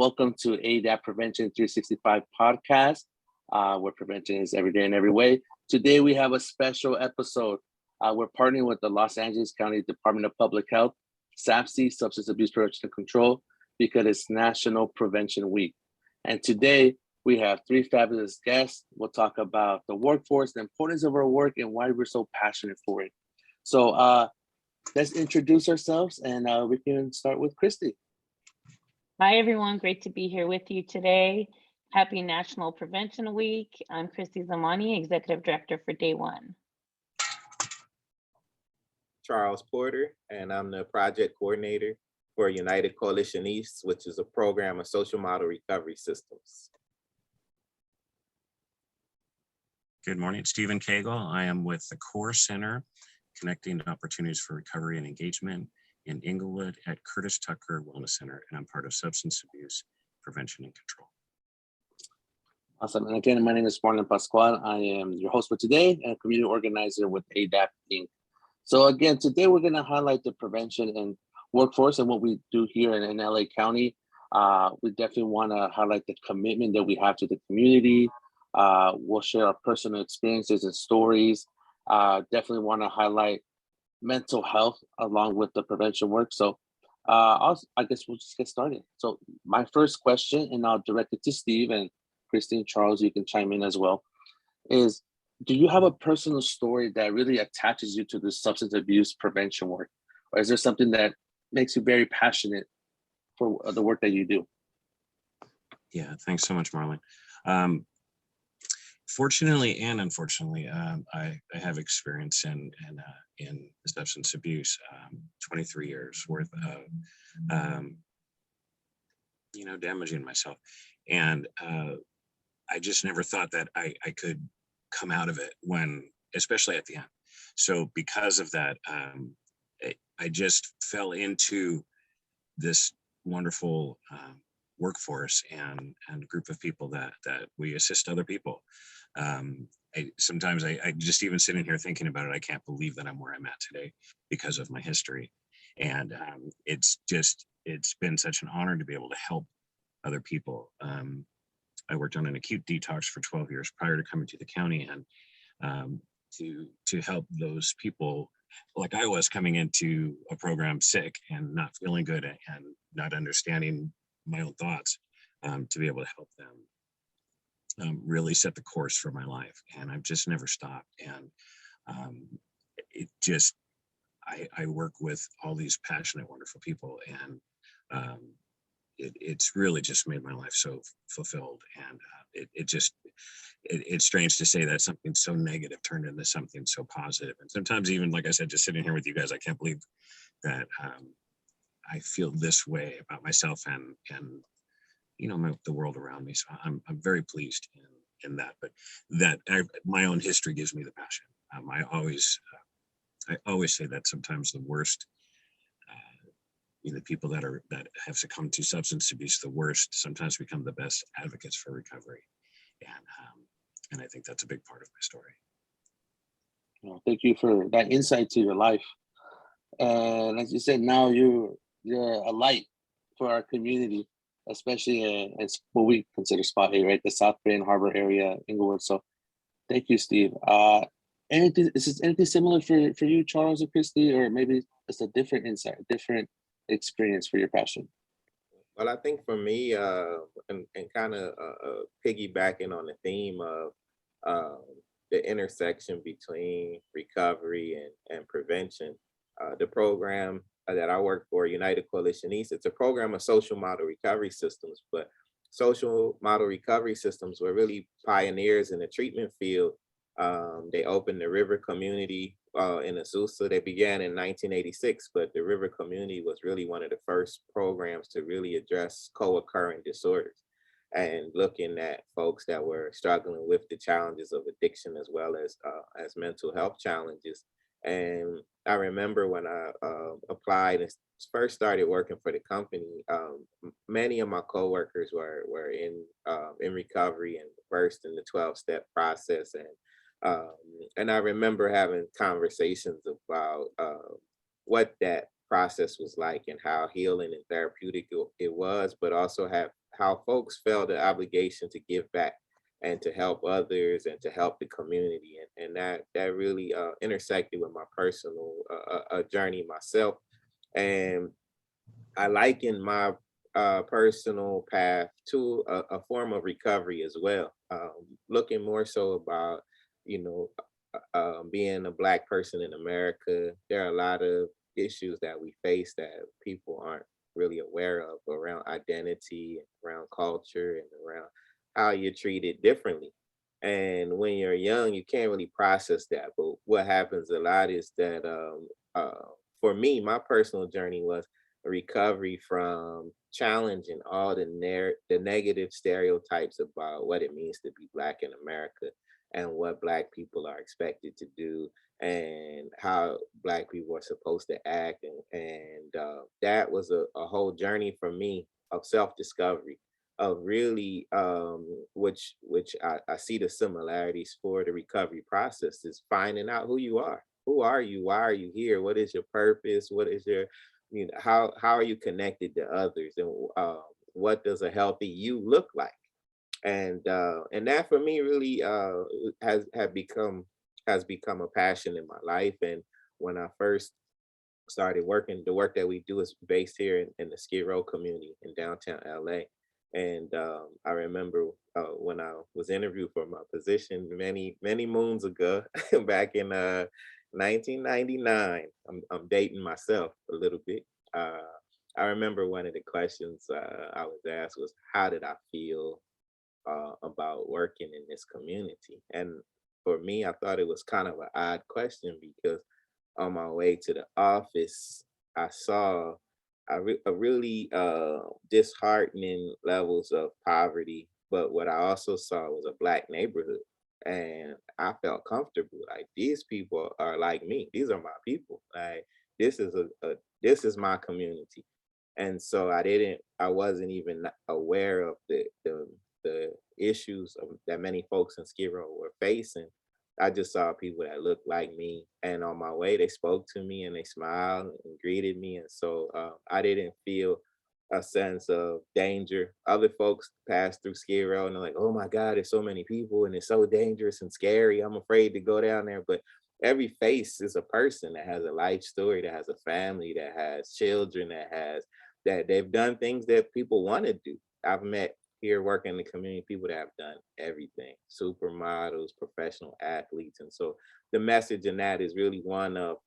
welcome to AADAP Prevention 365 podcast, where prevention is every day in every way. Today we have a special episode. We're partnering with the Los Angeles County Department of Public Health, SAFC, Substance Abuse Prevention and Control, because it's National Prevention Week. And today we have three fabulous guests. We'll talk about the workforce, the importance of our work, and why we're so passionate for it. So let's introduce ourselves, and we can start with Christy. Hi, everyone. Great to be here with you today. Happy National Prevention Week. I'm Christy Zamani, Executive Director for Day One. Charles Porter, and I'm the Project Coordinator for United Coalition East, which is a program of social model recovery systems. Good morning, it's Stephen Cagle. I am with the Core Center, Connecting Opportunities for Recovery and Engagement in Inglewood at Curtis Tucker Wellness Center, and I'm part of Substance Abuse Prevention and Control. Awesome. And again, my name is Marlon Pascual. I am your host for today and a community organizer with AADAP Inc. So again, today we're going to highlight the prevention and workforce and what we do here in LA County. We definitely want to highlight the commitment that we have to the community. We'll share our personal experiences and stories. Definitely want to highlight mental health along with the prevention work. So I guess we'll just get started. So my first question, and I'll direct it to Steve, and Christy and Charles, you can chime in as well, is do you have a personal story that really attaches you to the substance abuse prevention work? Or is there something that makes you very passionate for the work that you do? Yeah, thanks so much, Marlon. Fortunately and unfortunately, I have experience in substance abuse, 23 years worth of, damaging myself. And I just never thought that I could come out of it especially at the end. So because of that, I just fell into this wonderful workforce and group of people that we assist other people. Sometimes I just, even sitting here thinking about it, I can't believe that I'm where I'm at today because of my history. And it's been such an honor to be able to help other people. I worked on an acute detox for 12 years prior to coming to the county, and to help those people like I was coming into a program sick and not feeling good and not understanding my own thoughts, to be able to help them really set the course for my life. And I've just never stopped. And I work with all these passionate, wonderful people, and it's really just made my life so fulfilled. And it's strange to say that something so negative turned into something so positive. And sometimes even, like I said, just sitting here with you guys, I can't believe that I feel this way about myself and the world around me. So I'm very pleased in that. But my own history gives me the passion. I always say that sometimes the worst, people that have succumbed to substance abuse, the worst sometimes become the best advocates for recovery. And I think that's a big part of my story. Well, thank you for that insight to your life. And as you said, now you're a light for our community, especially as what we consider Spot A, right? The South Bay and Harbor area, Inglewood. So thank you, Steve. Is this anything similar for you, Charles or Christy, or maybe it's a different insight, a different experience for your passion? Well, I think for me, and kind of piggybacking on the theme of the intersection between recovery and prevention, the program that I work for, United Coalition East, it's a program of social model recovery systems, but social model recovery systems were really pioneers in the treatment field. They opened the River community in Azusa. They began in 1986, but the River community was really one of the first programs to really address co-occurring disorders and looking at folks that were struggling with the challenges of addiction as well as mental health challenges. And I remember when I applied and first started working for the company, many of my coworkers were in recovery and versed in the 12-step process. And I remember having conversations about what that process was like and how healing and therapeutic it was, but also how folks felt the obligation to give back and to help others and to help the community. And that really intersected with my personal journey myself. And I liken my personal path to a form of recovery as well. Looking more so about, you know, being a Black person in America, there are a lot of issues that we face that people aren't really aware of around identity, around culture, and around how you're treated differently. And when you're young, you can't really process that. But what happens a lot is that for me, my personal journey was a recovery from challenging all the negative stereotypes about what it means to be Black in America and what Black people are expected to do and how Black people are supposed to act. And that was a whole journey for me of self-discovery of really which I see the similarities for the recovery process is finding out who you are. Who are you? Why are you here? What is your purpose? What is your, you know, how are you connected to others? And what does a healthy you look like? And that for me really has become a passion in my life. And when I first started working, the work that we do is based here in the Skid Row community in downtown LA. And I remember when I was interviewed for my position many moons ago, back in 1999. I'm dating myself a little bit. I remember one of the questions I was asked was, how did I feel about working in this community? And for me, I thought it was kind of an odd question because on my way to the office, I saw a really disheartening levels of poverty. But what I also saw was a Black neighborhood. And I felt comfortable. Like, these people are like me. These are my people. Like, this is this is my community. And so I wasn't even aware of the issues that many folks in Skid Row were facing. I just saw people that looked like me, and on my way, they spoke to me and they smiled and greeted me, and so I didn't feel a sense of danger. Other folks pass through Skid Row and they're like, "Oh my God, there's so many people and it's so dangerous and scary. I'm afraid to go down there." But every face is a person that has a life story, that has a family, that has children, that they've done things that people want to do. I've met here working in the community people that have done everything, supermodels, professional athletes. And so the message in that is really one of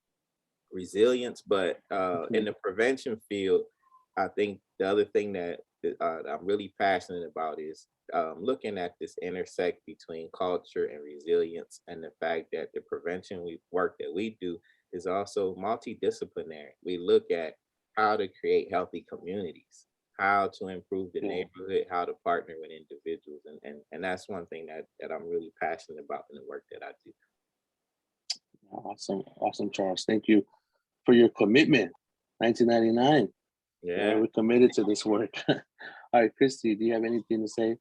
resilience. But in the prevention field, I think the other thing that I'm really passionate about is looking at this intersect between culture and resilience, and the fact that the prevention work that we do is also multidisciplinary. We look at how to create healthy communities, how to improve the neighborhood, how to partner with individuals. And that's one thing that I'm really passionate about in the work that I do. Awesome, Charles. Thank you for your commitment. 1999. Yeah. We're committed to this work. All right, Christy, do you have anything to say?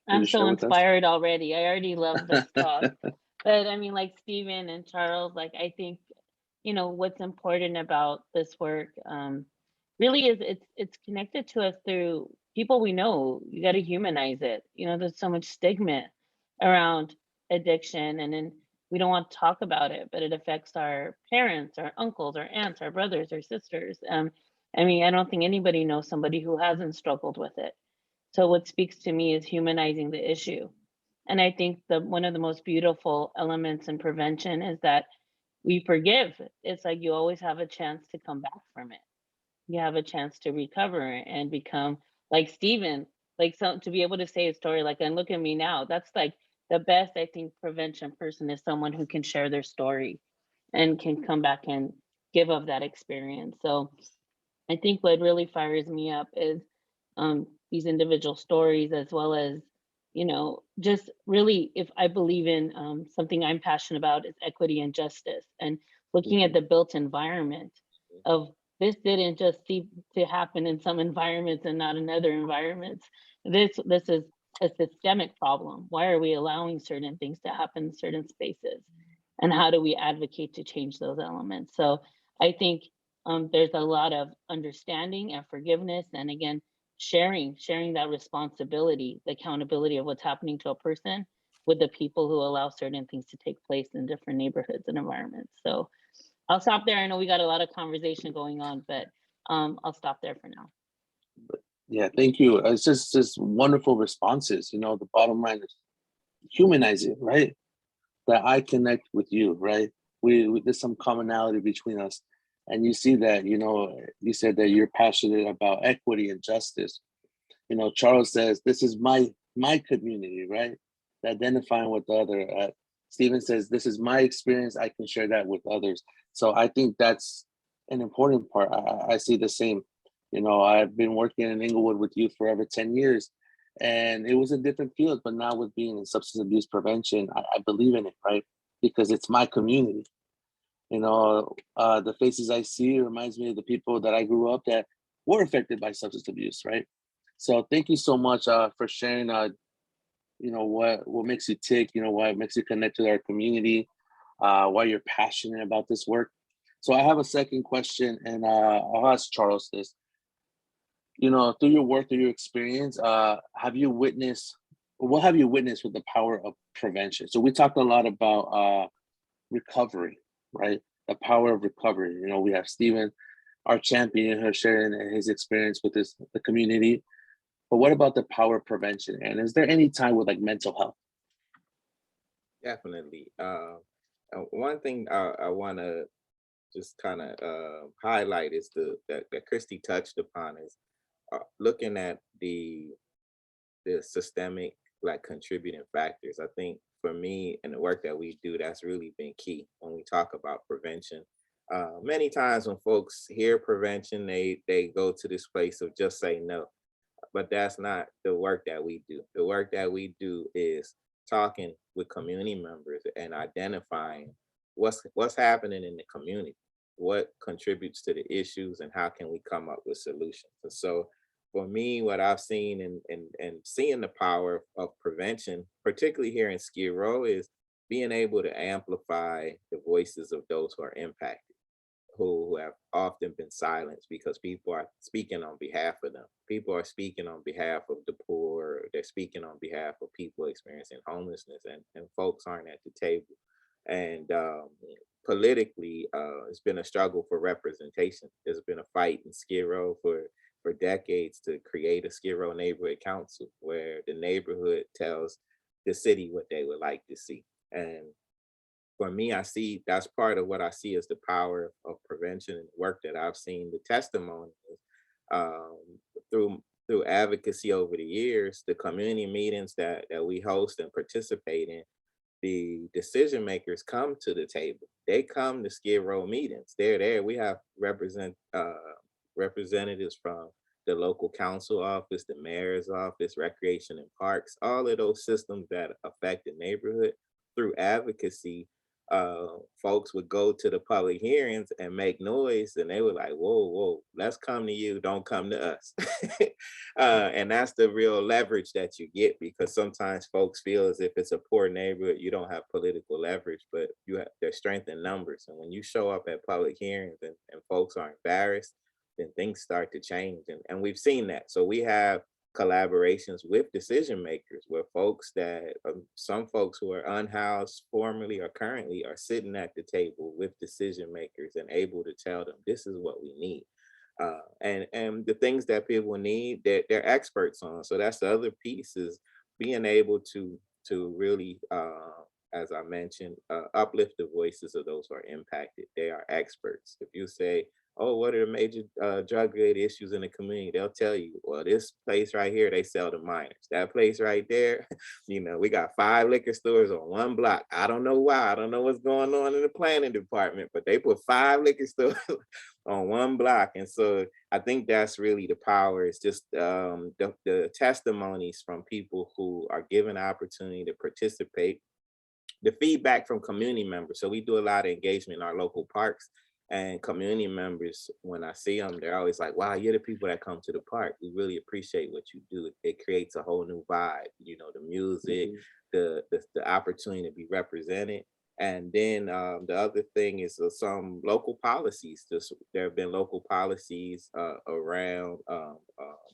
I'm so inspired already. I already love this talk. But I mean, like Stephen and Charles, like, I think, you know, what's important about this work really is it's connected to us through people we know. You got to humanize it. You know, there's so much stigma around addiction, and then we don't want to talk about it, but it affects our parents, our uncles, our aunts, our brothers, our sisters. I mean, I don't think anybody knows somebody who hasn't struggled with it. So what speaks to me is humanizing the issue. And I think one of the most beautiful elements in prevention is that we forgive. It's like you always have a chance to come back from it. You have a chance to recover and become like Stephen, like, so to be able to say a story like, and look at me now, that's like the best, I think, prevention person is someone who can share their story and can come back and give of that experience. So I think what really fires me up is these individual stories, as well as, you know, just really, if I believe in something I'm passionate about is equity and justice, and looking at the built environment of this didn't just seem to happen in some environments and not in other environments. This is a systemic problem. Why are we allowing certain things to happen in certain spaces? And how do we advocate to change those elements? So I think there's a lot of understanding and forgiveness. And again, sharing that responsibility, the accountability of what's happening to a person with the people who allow certain things to take place in different neighborhoods and environments. So I'll stop there. I know we got a lot of conversation going on, but I'll stop there for now. Yeah, thank you. It's just wonderful responses. You know, the bottom line is humanize it, right? That I connect with you, right? We there's some commonality between us. And you see that, you know, you said that you're passionate about equity and justice. You know, Charles says, this is my community, right? Identifying with the other. Stephen says, this is my experience. I can share that with others. So I think that's an important part. I see the same. You know, I've been working in Inglewood with youth for over 10 years, and it was a different field, but now with being in substance abuse prevention, I believe in it, right? Because it's my community. You know, the faces I see reminds me of the people that I grew up that were affected by substance abuse, right? So thank you so much for sharing, you know, what makes you tick, you know, what makes you connect to our community, why you're passionate about this work. So I have a second question, and I'll ask Charles this. You know, through your work, through your experience, what have you witnessed with the power of prevention? So we talked a lot about recovery, right? The power of recovery. You know, we have Stephen, our champion, here sharing his experience with the community. But what about the power of prevention? And is there any time with like mental health? Definitely. One thing I want to just kind of highlight is that Christy touched upon is looking at the systemic like contributing factors. I think for me and the work that we do, that's really been key when we talk about prevention. Many times when folks hear prevention, they go to this place of just say no, but that's not the work that we do. The work that we do is talking with community members and identifying what's happening in the community, what contributes to the issues, and how can we come up with solutions. And so for me, what I've seen and seeing the power of prevention, particularly here in Skid Row, is being able to amplify the voices of those who are impacted, who have often been silenced because people are speaking on behalf of them. People are speaking on behalf of the poor. They're speaking on behalf of people experiencing homelessness, and folks aren't at the table. And politically, it's been a struggle for representation. There's been a fight in Skid Row for decades to create a Skid Row neighborhood council where the neighborhood tells the city what they would like to see. And for me, I see that's part of what I see as the power of prevention and work that I've seen. The testimony um, through advocacy over the years, the community meetings that we host and participate in, the decision makers come to the table. They come to Skid Row meetings. They're there. We have representatives from the local council office, the mayor's office, recreation and parks, all of those systems that affect the neighborhood. Through advocacy, folks would go to the public hearings and make noise, and they were like, whoa, let's come to you, don't come to us. And that's the real leverage that you get, because sometimes folks feel as if it's a poor neighborhood, you don't have political leverage, but you have their strength in numbers. And when you show up at public hearings and folks are embarrassed, then things start to change. And we've seen that. So we have collaborations with decision makers where folks that some folks who are unhoused formerly or currently are sitting at the table with decision makers and able to tell them this is what we need. And the things that people need, they're experts on. So that's the other piece, is being able to really, as I mentioned, uplift the voices of those who are impacted. They are experts. If you say, oh, what are the major drug-related issues in the community? They'll tell you, well, this place right here, they sell to minors. That place right there, you know, we got 5 liquor stores on one block. I don't know why. I don't know what's going on in the planning department, but they put 5 liquor stores on one block. And so I think that's really the power. It's just the testimonies from people who are given the opportunity to participate, the feedback from community members. So we do a lot of engagement in our local parks. And community members, when I see them, they're always like, wow, you're the people that come to the park. We really appreciate what you do. It creates a whole new vibe, you know, the music, the opportunity to be represented. And then the other thing is some local policies. There have been local policies around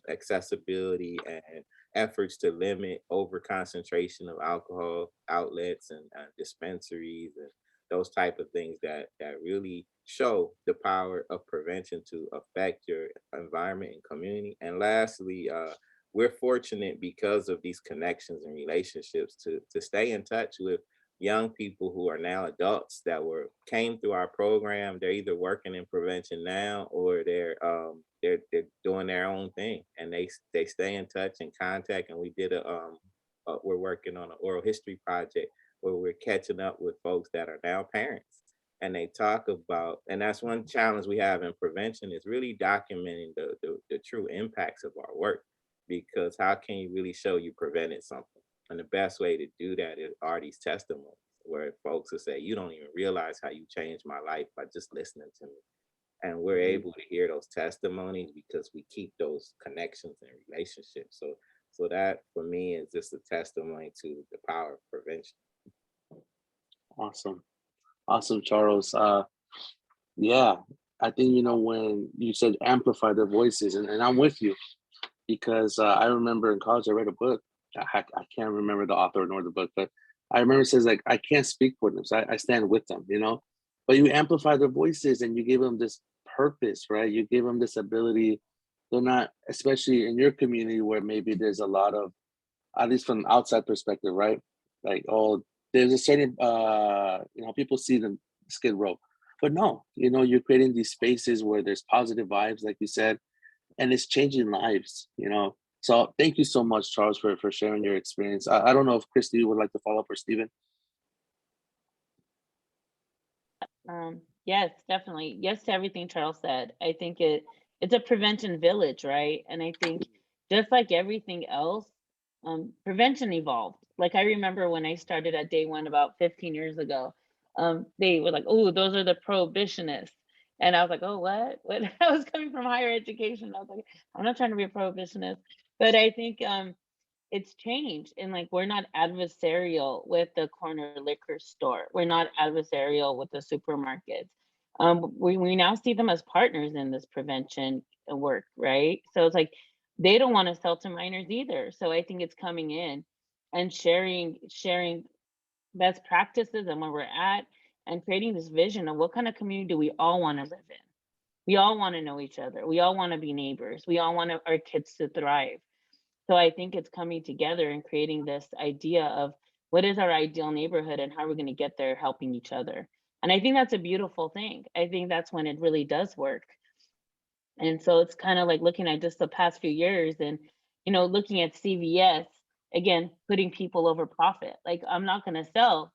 accessibility and efforts to limit over concentration of alcohol outlets and dispensaries and those type of things that really show the power of prevention to affect your environment and community. And lastly, we're fortunate because of these connections and relationships to stay in touch with young people who are now adults that came through our program. They're either working in prevention now, or they're doing their own thing, and they stay in touch and contact. And we did we're working on an oral history project where we're catching up with folks that are now parents, and they talk about, and that's one challenge we have in prevention, is really documenting the true impacts of our work, because how can you really show you prevented something? And the best way to do that are these testimonies, where folks will say, you don't even realize how you changed my life by just listening to me. And we're able to hear those testimonies because we keep those connections and relationships. So that for me is just a testimony to the power of prevention. Awesome, Charles. Yeah, I think, when you said amplify their voices, and I'm with you, because I remember in college I read a book. I can't remember the author nor the book, but I remember it says, like, I can't speak for them, so I stand with them, but you amplify their voices and you give them this purpose, right? You give them this ability. They're not, especially in your community where maybe there's a lot of, at least from outside perspective, right? Like, oh, there's a certain, people see them Skid Row, but no, you're creating these spaces where there's positive vibes, like you said, and it's changing lives, So thank you so much, Charles, for sharing your experience. I don't know if Christy would like to follow up, or Stephen. Yes, definitely. Yes to everything Charles said. I think it's a prevention village, right? And I think just like everything else, prevention evolved. Like, I remember when I started at Day One about 15 years ago, they were like, oh, those are the prohibitionists. And I was like, oh, what? I was coming from higher education. I was like, I'm not trying to be a prohibitionist. But I think it's changed, and like, we're not adversarial with the corner liquor store. We're not adversarial with the supermarkets. We now see them as partners in this prevention work, right? So it's like they don't want to sell to minors either. So I think it's coming in and sharing best practices and where we're at, and creating this vision of what kind of community do we all want to live in. We all want to know each other. We all want to be neighbors. We all want our kids to thrive. So I think it's coming together and creating this idea of what is our ideal neighborhood and how we're going to get there, helping each other. And I think that's a beautiful thing. I think that's when it really does work. And so it's kind of like looking at just the past few years and, looking at CVS, again, putting people over profit. Like, I'm not going to sell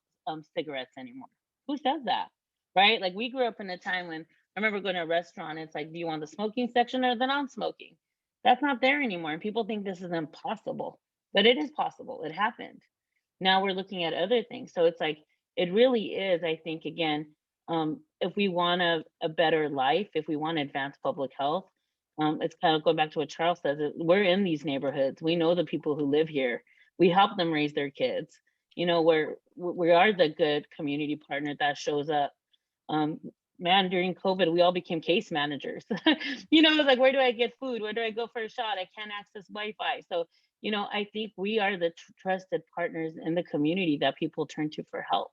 cigarettes anymore. Who says that? Right? Like, we grew up in a time when I remember going to a restaurant. It's like, do you want the smoking section or the non-smoking? That's not there anymore. And people think this is impossible, but it is possible. It happened. Now we're looking at other things. So it's like, it really is, I think, again, if we want a better life, if we want to advance public health, it's kind of going back to what Charles says. We're in these neighborhoods. We know the people who live here. We help them raise their kids. We are the good community partner that shows up. Man, during COVID, we all became case managers. It was like, where do I get food? Where do I go for a shot? I can't access Wi-Fi. So, I think we are the trusted partners in the community that people turn to for help.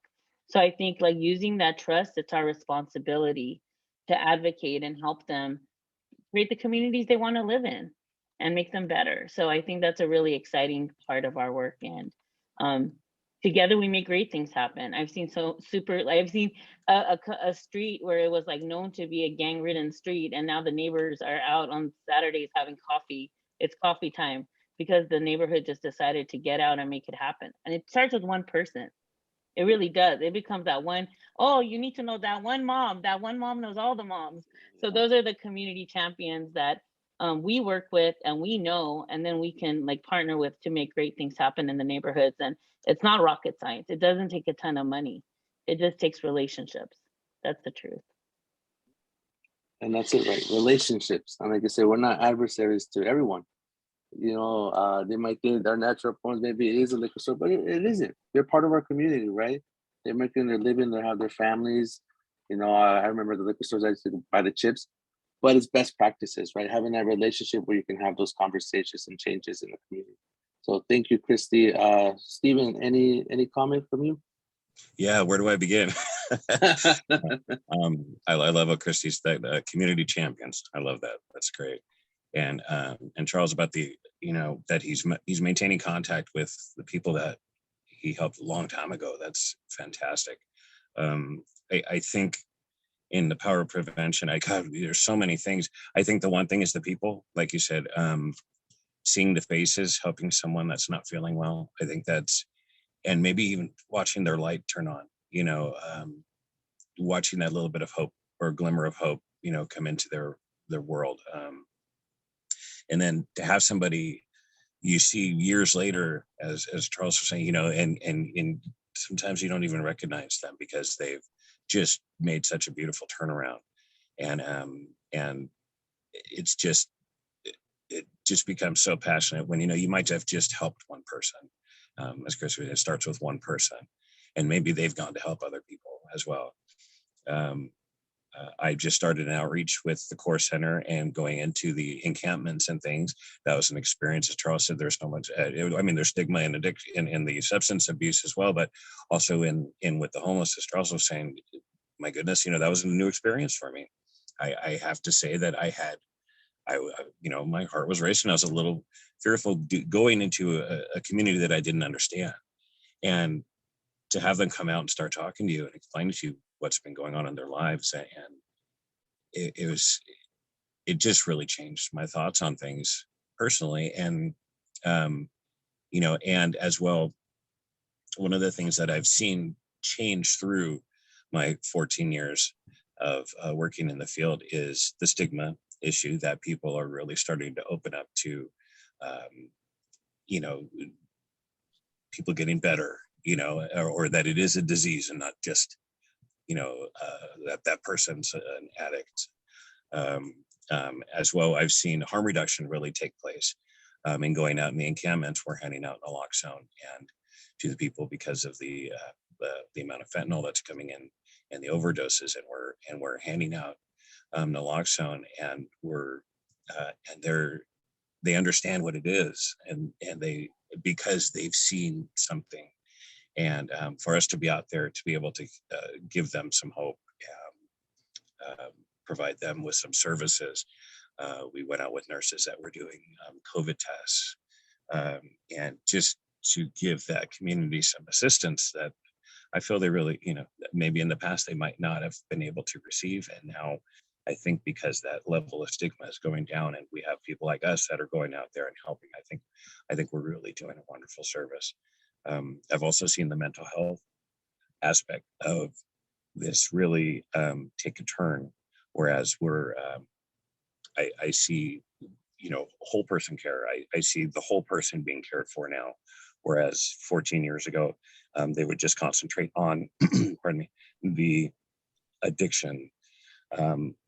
So I think, like, using that trust, it's our responsibility to advocate and help them create the communities they want to live in and make them better. So I think that's a really exciting part of our work. And together we make great things happen. I've seen I've seen a street where it was like known to be a gang-ridden street, and now the neighbors are out on Saturdays having coffee. It's coffee time because the neighborhood just decided to get out and make it happen. And it starts with one person. It really does. It becomes that one, oh, you need to know that one mom. That one mom knows all the moms. So those are the community champions that we work with and we know, and then we can like partner with to make great things happen in the neighborhoods. And it's not rocket science. It doesn't take a ton of money. It just takes relationships. That's the truth. And that's it, right? Relationships. And like I said, we're not adversaries to everyone. They might think their natural forms, maybe it is a liquor store, but it isn't. They're part of our community, right? they're making their living, they have their families. You know, I remember the liquor stores I used to buy the chips, but it's best practices, right? Having that relationship where you can have those conversations and changes in the community. So thank you, Christy. Stephen, any comment from you? Yeah, where do I begin? I love what Christy's community champions. I love that. That's great. And Charles, about the, that he's maintaining contact with the people that he helped a long time ago. That's fantastic. I think in the power of prevention, there's so many things. I think the one thing is the people, like you said, seeing the faces, helping someone that's not feeling well. I think that's, and maybe even watching their light turn on, watching that little bit of hope or glimmer of hope, come into their world. And then to have somebody you see years later, as Charles was saying, and sometimes you don't even recognize them because they've just made such a beautiful turnaround. And it's just, it just becomes so passionate when, you might have just helped one person. As Chris said, it starts with one person, and maybe they've gone to help other people as well. I just started an outreach with the Core Center and going into the encampments and things. That was an experience. As Charles said, there's so much, there's stigma and addiction in the substance abuse as well, but also in with the homeless, as Charles was saying, my goodness, that was a new experience for me. I have to say that my heart was racing. I was a little fearful going into a community that I didn't understand. And to have them come out and start talking to you and explain to you what's been going on in their lives, and it just really changed my thoughts on things personally. And and as well, one of the things that I've seen change through my 14 years of working in the field is the stigma issue, that people are really starting to open up to people getting better, or that it is a disease and not just that person's an addict. As well, I've seen harm reduction really take place in going out in the encampments. We're handing out naloxone and to the people because of the amount of fentanyl that's coming in and the overdoses, and we're handing out naloxone, and they understand what it is, and they, because they've seen something. And for us to be out there to be able to give them some hope, provide them with some services. We went out with nurses that were doing COVID tests, and just to give that community some assistance that I feel they really, maybe in the past they might not have been able to receive. And now I think because that level of stigma is going down and we have people like us that are going out there and helping, I think we're really doing a wonderful service. I've also seen the mental health aspect of this really take a turn, whereas I see, whole person care. I see the whole person being cared for now, whereas 14 years ago, they would just concentrate on, pardon me, the addiction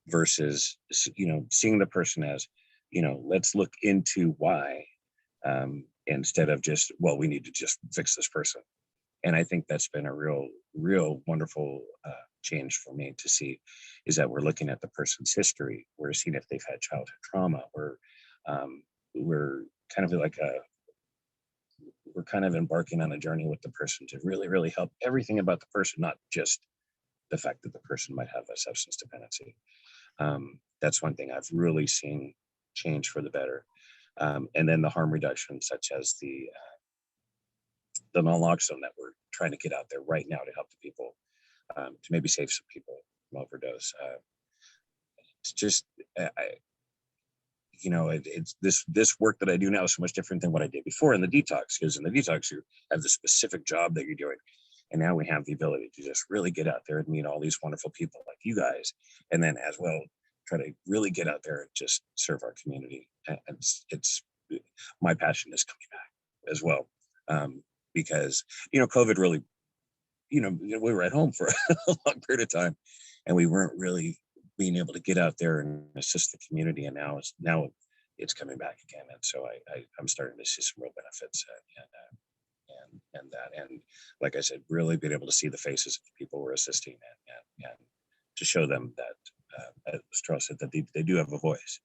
versus, seeing the person as, let's look into why, instead of just, well, we need to just fix this person. And I think that's been a real wonderful change for me to see, is that we're looking at the person's history. We're seeing if they've had childhood trauma. We're kind of embarking on a journey with the person to really help everything about the person, not just the fact that the person might have a substance dependency. That's one thing I've really seen change for the better. And then the harm reduction, such as the naloxone that we're trying to get out there right now to help the people, to maybe save some people from overdose. It's just, it's this work that I do now is so much different than what I did before in the detox, because in the detox you have the specific job that you're doing, and now we have the ability to just really get out there and meet all these wonderful people like you guys, and then as well try to really get out there and just serve our community. And it's my passion is coming back as well, because COVID really, we were at home for a long period of time, and we weren't really being able to get out there and assist the community. And now it's coming back again. And so I'm starting to see some real benefits. and that, and like I said, really being able to see the faces of the people we're assisting, and to show them that, as Charles said, that they do have a voice,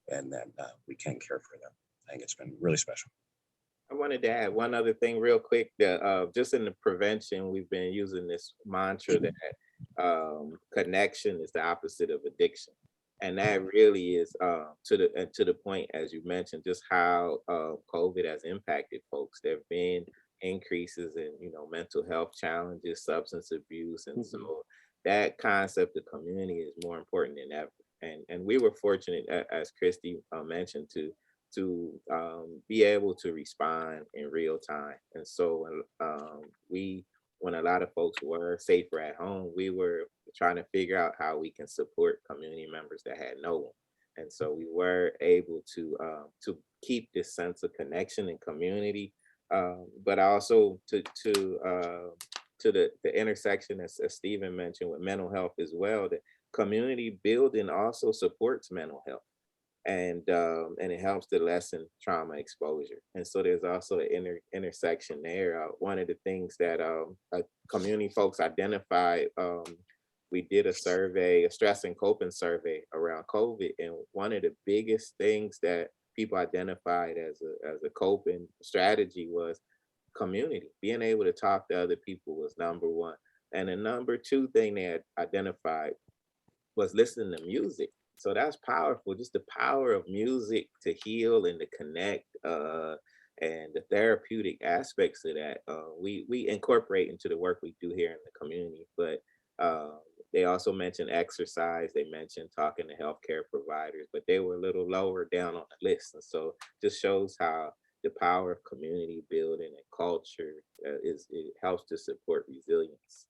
and that we can care for them. I think it's been really special. I wanted to add one other thing real quick, that just in the prevention, we've been using this mantra that connection is the opposite of addiction. And that really is to the point, as you mentioned, just how COVID has impacted folks. There have been increases in, mental health challenges, substance abuse. And so that concept of community is more important than ever. And we were fortunate, as Christy mentioned, to be able to respond in real time. And so when a lot of folks were safer at home, we were trying to figure out how we can support community members that had no one. And so we were able to keep this sense of connection and community, but also to the intersection, as Stephen mentioned, with mental health as well. That community building also supports mental health, and it helps to lessen trauma exposure. And so there's also an intersection there. One of the things that community folks identified, we did a survey, a stress and coping survey around COVID, and one of the biggest things that people identified as a coping strategy was community. Being able to talk to other people was number one. And the number two thing they had identified was listening to music. So that's powerful, just the power of music to heal and to connect, and the therapeutic aspects of that. We incorporate into the work we do here in the community, but they also mentioned exercise. They mentioned talking to healthcare providers, but they were a little lower down on the list. And so just shows how the power of community building and culture it helps to support resilience.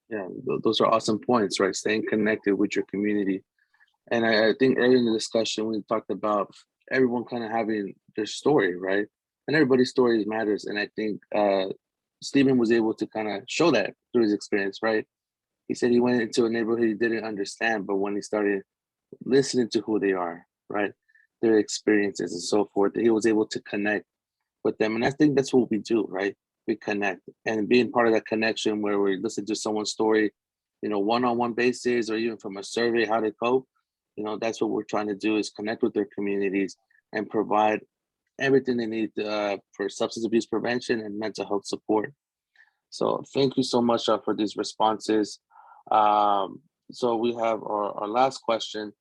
Yeah, those are awesome points, right? Staying connected with your community. And I think earlier in the discussion, we talked about everyone kind of having their story, right? And everybody's story matters. And I think Stephen was able to kind of show that through his experience, right? He said he went into a neighborhood he didn't understand, but when he started listening to who they are, right? Their experiences and so forth, he was able to connect with them. And I think that's what we do, right? We connect, and being part of that connection where we listen to someone's story, one-on-one basis, or even from a survey, how they cope, that's what we're trying to do, is connect with their communities and provide everything they need for substance abuse prevention and mental health support. So thank you so much for these responses. So we have our last question.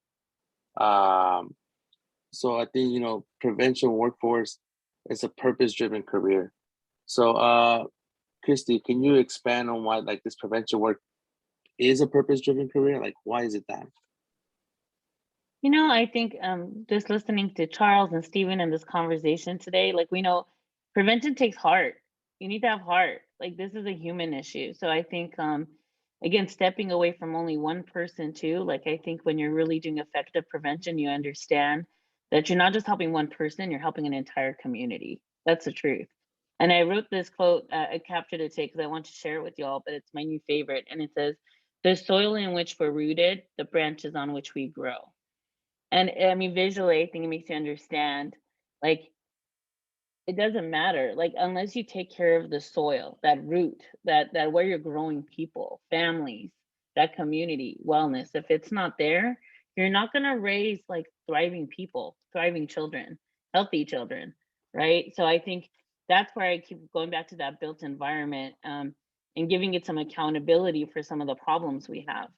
So I think, prevention workforce is a purpose-driven career. So Christy, can you expand on why this prevention work is a purpose-driven career? Why is it that? I think just listening to Charles and Stephen in this conversation today, we know prevention takes heart. You need to have heart. This is a human issue. So I think, again, stepping away from only one person too, I think when you're really doing effective prevention, you understand that you're not just helping one person, you're helping an entire community. That's the truth. And I wrote this quote, I captured it today because I want to share it with y'all, but it's my new favorite. And it says, "The soil in which we're rooted, the branches on which we grow." And I mean, visually, I think it makes you understand, it doesn't matter, unless you take care of the soil, that root, that where you're growing people, families, that community wellness. If it's not there, you're not going to raise thriving people, thriving children, healthy children, right? So I think that's where I keep going back to that built environment, and giving it some accountability for some of the problems we have.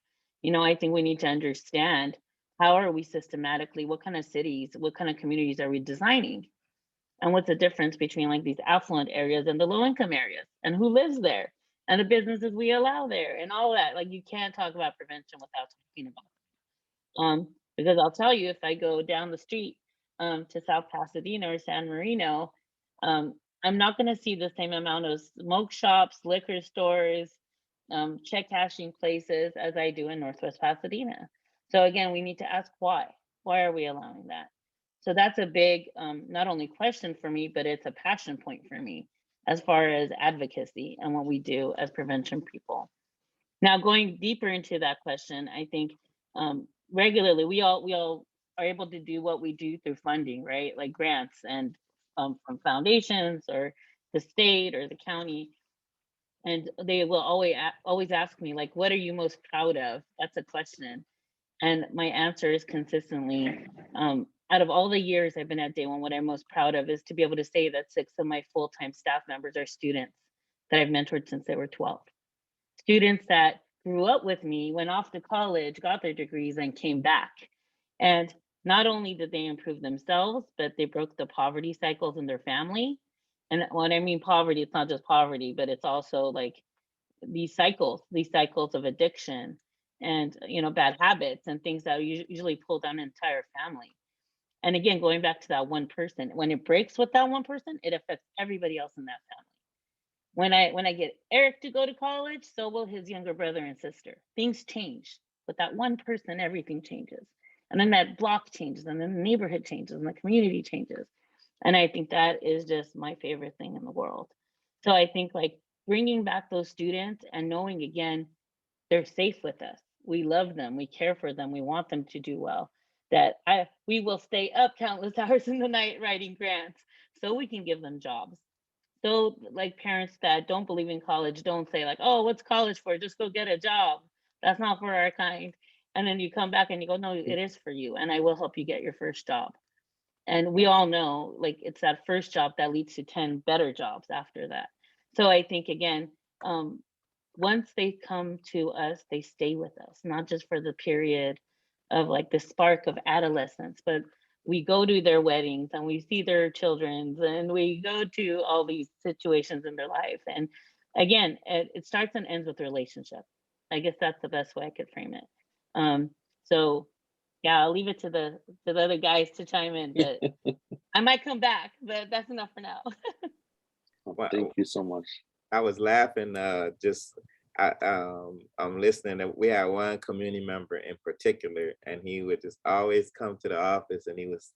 I think we need to understand, how are we systematically, what kind of cities, what kind of communities are we designing? And what's the difference between these affluent areas and the low income areas, and who lives there, and the businesses we allow there, and all that. You can't talk about prevention without talking about it. Because I'll tell you, if I go down the street to South Pasadena or San Marino, I'm not going to see the same amount of smoke shops, liquor stores, check cashing places as I do in Northwest Pasadena. So again, we need to ask why. Why are we allowing that? So that's a big, not only question for me, but it's a passion point for me as far as advocacy and what we do as prevention people. Now, going deeper into that question, I think regularly we all are able to do what we do through funding, right? Like grants and from foundations or the state or the county. And they will always ask me, like, what are you most proud of? That's a question. And my answer is consistently, out of all the years I've been at Day One, what I'm most proud of is to be able to say that 6 of my full-time staff members are students that I've mentored since they were 12. Students that grew up with me, went off to college, got their degrees, and came back. And not only did they improve themselves, but they broke the poverty cycles in their family. And when I mean poverty, it's not just poverty, but it's also like these cycles of addiction and, you know, bad habits and things that usually pull down an entire family. And again, going back to that one person, when it breaks with that one person, it affects everybody else in that family. When I get Eric to go to college, so will his younger brother and sister. Things change. With that one person, everything changes. And then that block changes, and then the neighborhood changes, and the community changes. And I think that is just my favorite thing in the world. So I think like bringing back those students and knowing, again, they're safe with us. We love them. We care for them. We want them to do well. That we will stay up countless hours in the night writing grants so we can give them jobs. So like parents that don't believe in college, don't say like, oh, what's college for? Just go get a job. That's not for our kind. And then you come back and you go, no, it is for you. And I will help you get your first job. And we all know, like, it's that first job that leads to 10 better jobs after that. So I think, again, once they come to us, they stay with us, not just for the period of like the spark of adolescence, but we go to their weddings and we see their children's and we go to all these situations in their life. And again, it starts and ends with relationship. I guess that's the best way I could frame it. So yeah, I'll leave it to the other guys to chime in, but I might come back, but that's enough for now. Well, thank you so much. I was laughing, I'm listening. We had one community member in particular, and he would just always come to the office and he was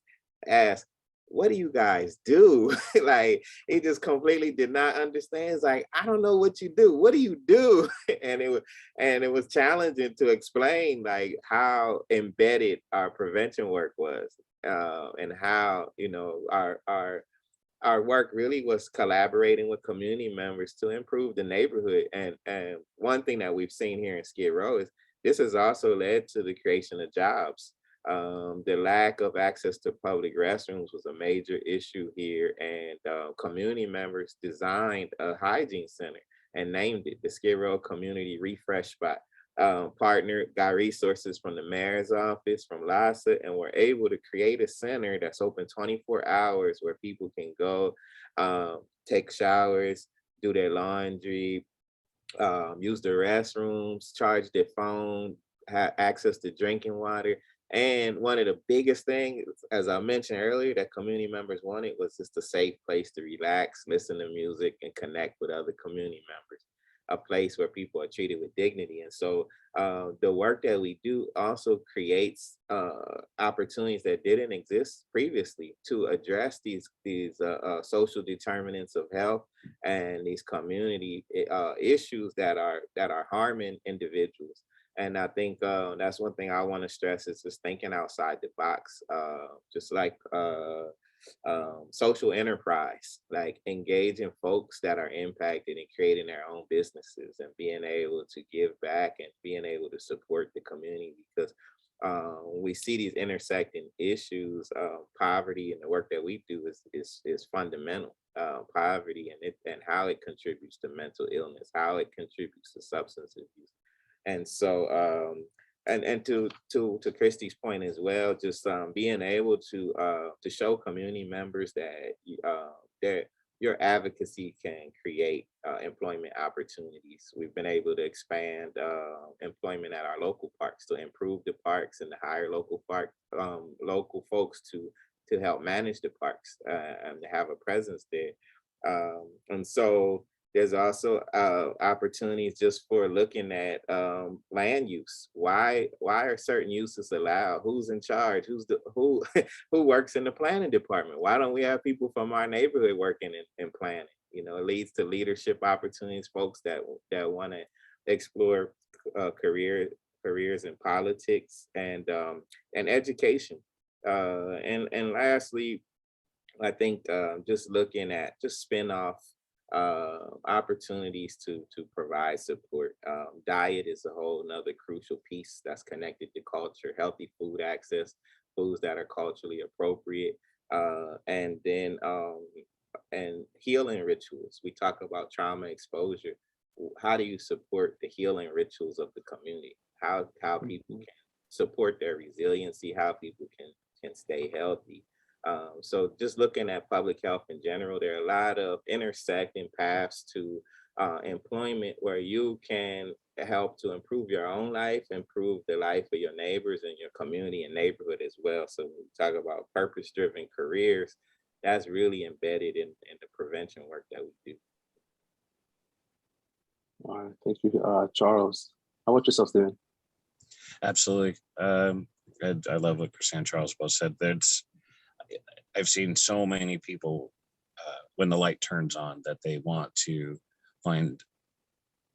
asked, what do you guys do? Like, he just completely did not understand. It's like, I don't know what you do. What do you do? And it was challenging to explain like how embedded our prevention work was, and how, you know, our work really was collaborating with community members to improve the neighborhood. And one thing that we've seen here in Skid Row is this has also led to the creation of jobs. The lack of access to public restrooms was a major issue here, and community members designed a hygiene center and named it the Skid Row Community Refresh Spot. Partnered, got resources from the mayor's office, from LASA, and we're able to create a center that's open 24 hours where people can go take showers, do their laundry, use the restrooms, charge their phone, have access to drinking water. And one of the biggest things, as I mentioned earlier, that community members wanted was just a safe place to relax, listen to music, and connect with other community members. A place where people are treated with dignity. And so the work that we do also creates opportunities that didn't exist previously to address these social determinants of health and these community issues that are harming individuals. And I think that's one thing I want to stress is just thinking outside the box, just like social enterprise, like engaging folks that are impacted and creating their own businesses and being able to give back and being able to support the community. Because when we see these intersecting issues, poverty, and the work that we do is fundamental. Poverty and how it contributes to mental illness, how it contributes to substance abuse. And so and to Christy's point as well, just being able to show community members that that your advocacy can create employment opportunities. We've been able to expand employment at our local parks to improve the parks and to hire local folks to help manage the parks and to have a presence there. And so there's also opportunities just for looking at land use. Why are certain uses allowed? Who's in charge? Who works in the planning department? Why don't we have people from our neighborhood working in planning? You know, it leads to leadership opportunities, folks that want to explore careers in politics and education. And lastly, I think just looking at just spin-off opportunities to provide support. Diet is a whole another crucial piece that's connected to culture, healthy food access, foods that are culturally appropriate, and then and healing rituals. We talk about trauma exposure. How do you support the healing rituals of the community? How people can support their resiliency, how people can stay healthy. So just looking at public health in general, there are a lot of intersecting paths to employment where you can help to improve your own life, improve the life of your neighbors and your community and neighborhood as well. So when we talk about purpose-driven careers, that's really embedded in the prevention work that we do. All right, thank you, Charles. How about yourself, Steven? Absolutely. I love what Christy and Charles both said. I've seen so many people when the light turns on that they want to find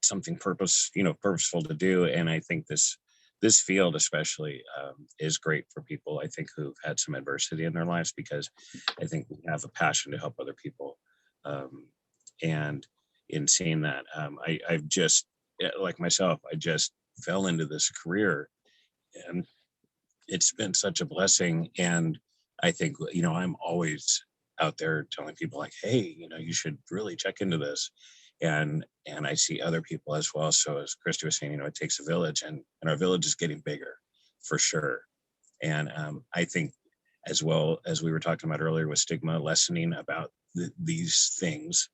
something purposeful to do. And I think this field especially is great for people, I think, who've had some adversity in their lives, because I think we have a passion to help other people. And in seeing that, I've just, like myself, I just fell into this career, and it's been such a blessing. And I think, I'm always out there telling people like, hey, you should really check into this. And I see other people as well. So as Christy was saying, it takes a village, and our village is getting bigger for sure. And I think, as well as we were talking about earlier with stigma, lessening about these things,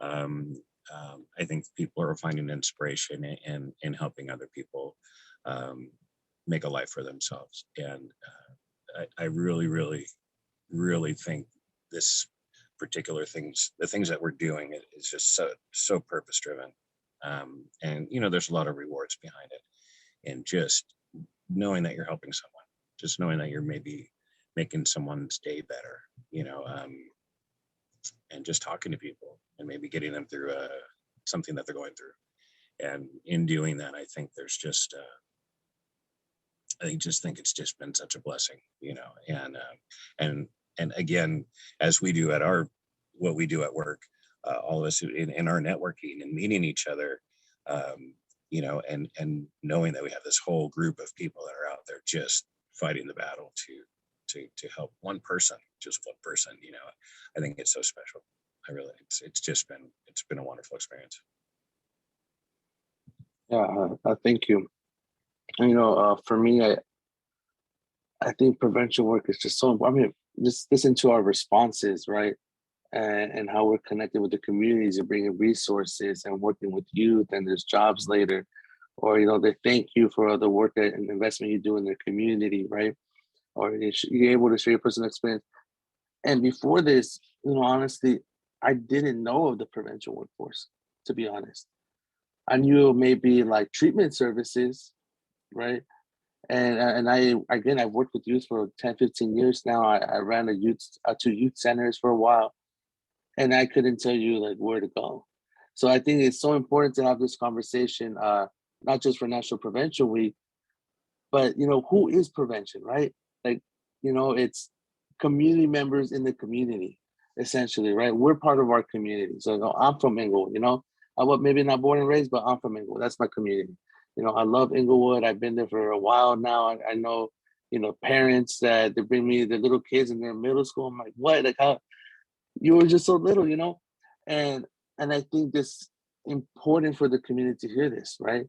I think people are finding inspiration in helping other people make a life for themselves. And I really, really, really think this particular the things that we're doing is just so purpose driven. And there's a lot of rewards behind it. And just knowing that you're helping someone, just knowing that you're maybe making someone's day better, and just talking to people and maybe getting them through something that they're going through. And in doing that, I think there's just I just think it's just been such a blessing, and again, as we do at what we do at work, all of us in our networking and meeting each other, and knowing that we have this whole group of people that are out there just fighting the battle to help one person, just one person, I think it's so special. It's been a wonderful experience. Yeah, thank you. For me, I think prevention work is just so important. I mean, just listen to our responses, right? And how we're connected with the communities and bringing resources and working with youth, and there's jobs later, or, they thank you for the work and investment you do in their community, right? Or you're able to share your personal experience. And before this, honestly, I didn't know of the prevention workforce, to be honest. I knew maybe like treatment services, right? And I've worked with youth for 10, 15 years now. I ran two youth centers for a while, and I couldn't tell you like where to go. So I think it's so important to have this conversation, not just for National Prevention Week, but who is prevention, right? Like, it's community members in the community, essentially, right? We're part of our community. So I'm from Inglewood, I was maybe not born and raised, but I'm from Inglewood. That's my community. I love Inglewood. I've been there for a while now. I know, parents that they bring me their little kids in their middle school. I'm like, what? Like, how you were just so little, And I think this important for the community to hear this, right?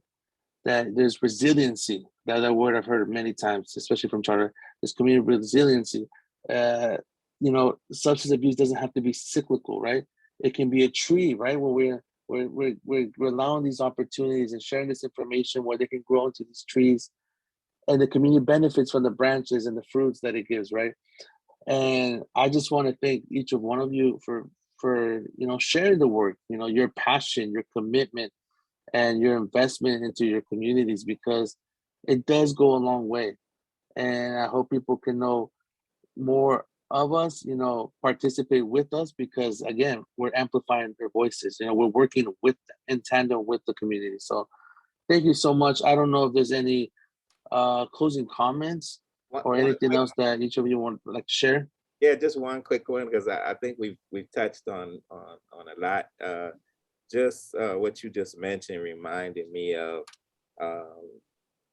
That there's resiliency. That word I've heard many times, especially from Charter. This community resiliency. Substance abuse doesn't have to be cyclical, right? It can be a tree, right? Where we're allowing these opportunities and sharing this information where they can grow into these trees, and the community benefits from the branches and the fruits that it gives, right? And I just want to thank each of one of you for sharing the work, your passion, your commitment, and your investment into your communities, because it does go a long way. And I hope people can know more of us, participate with us, because again, we're amplifying their voices. We're working in tandem with the community. So thank you so much. I don't know if there's any closing comments or anything else that each of you want to share. Yeah, just one quick one, because I think we've touched on a lot. Just what you just mentioned reminded me of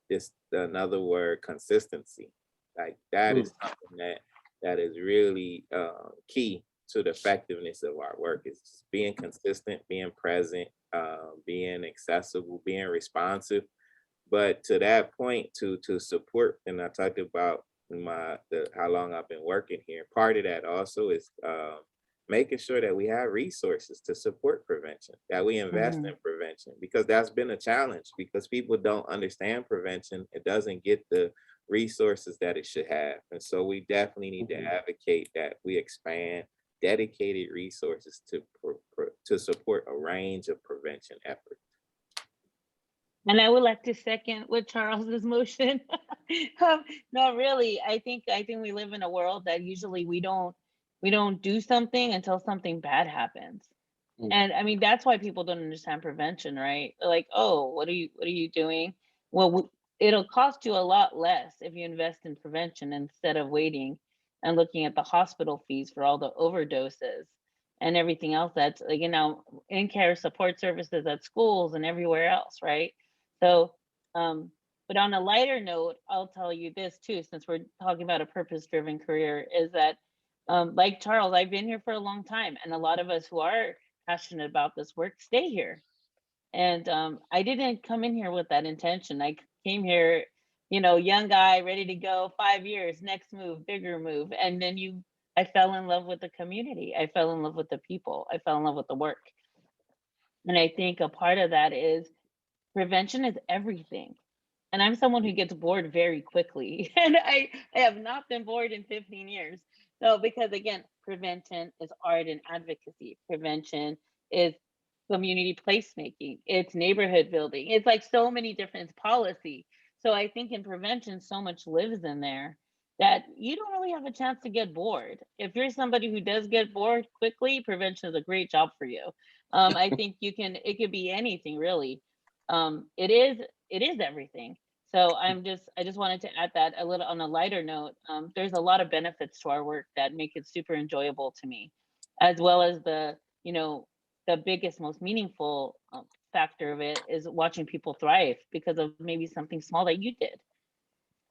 this another word, consistency. Like that is something that is really key to the effectiveness of our work. Is just being consistent, being present, being accessible, being responsive. But to that point, to support, and I talked about how long I've been working here. Part of that also is making sure that we have resources to support prevention, that we invest in prevention, because that's been a challenge, because people don't understand prevention. It doesn't get the resources that it should have. And so we definitely need to advocate that we expand dedicated resources to support a range of prevention efforts. And I would like to second what Charles's motion. No, really, I think we live in a world that usually we don't do something until something bad happens. And I mean, that's why people don't understand prevention, right? They're like, oh, what are you doing? Well, it'll cost you a lot less if you invest in prevention instead of waiting and looking at the hospital fees for all the overdoses and everything else that's, in-care support services at schools and everywhere else, right? So, but on a lighter note, I'll tell you this too, since we're talking about a purpose-driven career, is that like Charles, I've been here for a long time, and a lot of us who are passionate about this work stay here. And I didn't come in here with that intention. I came here, young guy, ready to go, 5 years, next move, bigger move. And then I fell in love with the community. I fell in love with the people. I fell in love with the work. And I think a part of that is prevention is everything. And I'm someone who gets bored very quickly. And I have not been bored in 15 years. So, because again, prevention is art and advocacy. Prevention is community placemaking. It's neighborhood building. It's like so many different policy. So I think in prevention, so much lives in there that you don't really have a chance to get bored. If you're somebody who does get bored quickly, prevention is a great job for you. I think it could be anything really. It is everything. So I just wanted to add that a little on a lighter note. There's a lot of benefits to our work that make it super enjoyable to me, as well as the biggest, most meaningful factor of it is watching people thrive because of maybe something small that you did.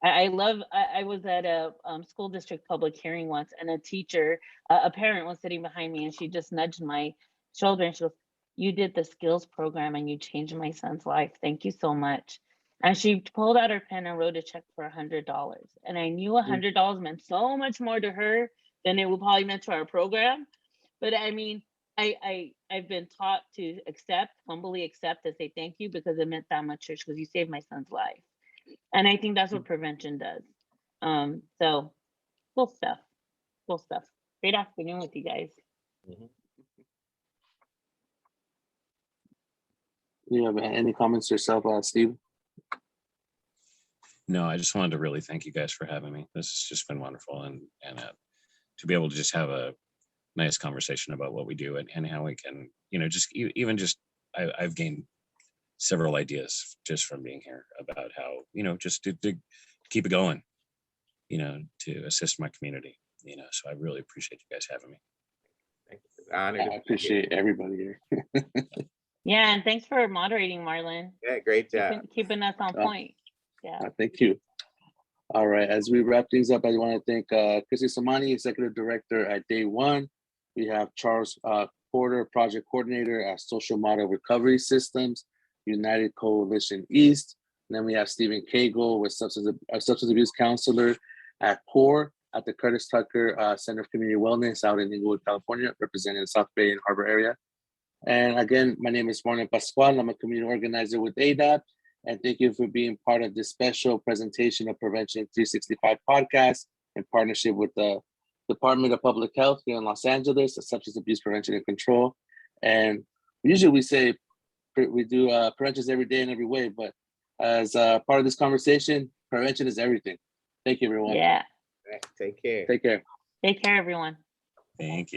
I was at a school district public hearing once, and a parent was sitting behind me, and she just nudged my shoulder and she goes, "You did the skills program and you changed my son's life. Thank you so much." And she pulled out her pen and wrote a check for $100. And I knew $100 meant so much more to her than it would probably meant to our program. But I mean, I've been taught to humbly accept, and say thank you, because it meant that much to her, because you saved my son's life. And I think that's what prevention does. So cool stuff. Great afternoon with you guys. You have any comments yourself, Steve? No, I just wanted to really thank you guys for having me. This has just been wonderful, and to be able to just have a nice conversation about what we do and how we can, I've gained several ideas just from being here about how, just to keep it going, to assist my community, so I really appreciate you guys having me. Thank you. I appreciate everybody here. Yeah, and thanks for moderating, Marlon. Yeah, great job. Keeping us on point. Yeah. Thank you. All right, as we wrap things up, I want to thank Christy Zamani, Executive Director at Day One. We have Charles Porter, Project Coordinator at Social Model Recovery Systems, United Coalition East. And then we have Stephen Cagle, with Substance Abuse Counselor at CORE at the Curtis Tucker Center of Community Wellness out in Inglewood, California, representing the South Bay and Harbor area. And again, my name is Marlon Pascual. I'm a community organizer with AADAP. And thank you for being part of this special presentation of Prevention 365 podcast in partnership with the Department of Public Health here in Los Angeles, the Substance Abuse Prevention and Control. And usually we say we do prevention every day in every way, but as part of this conversation, prevention is everything. Thank you, everyone. Yeah. Take care. Take care. Take care, everyone. Thank you.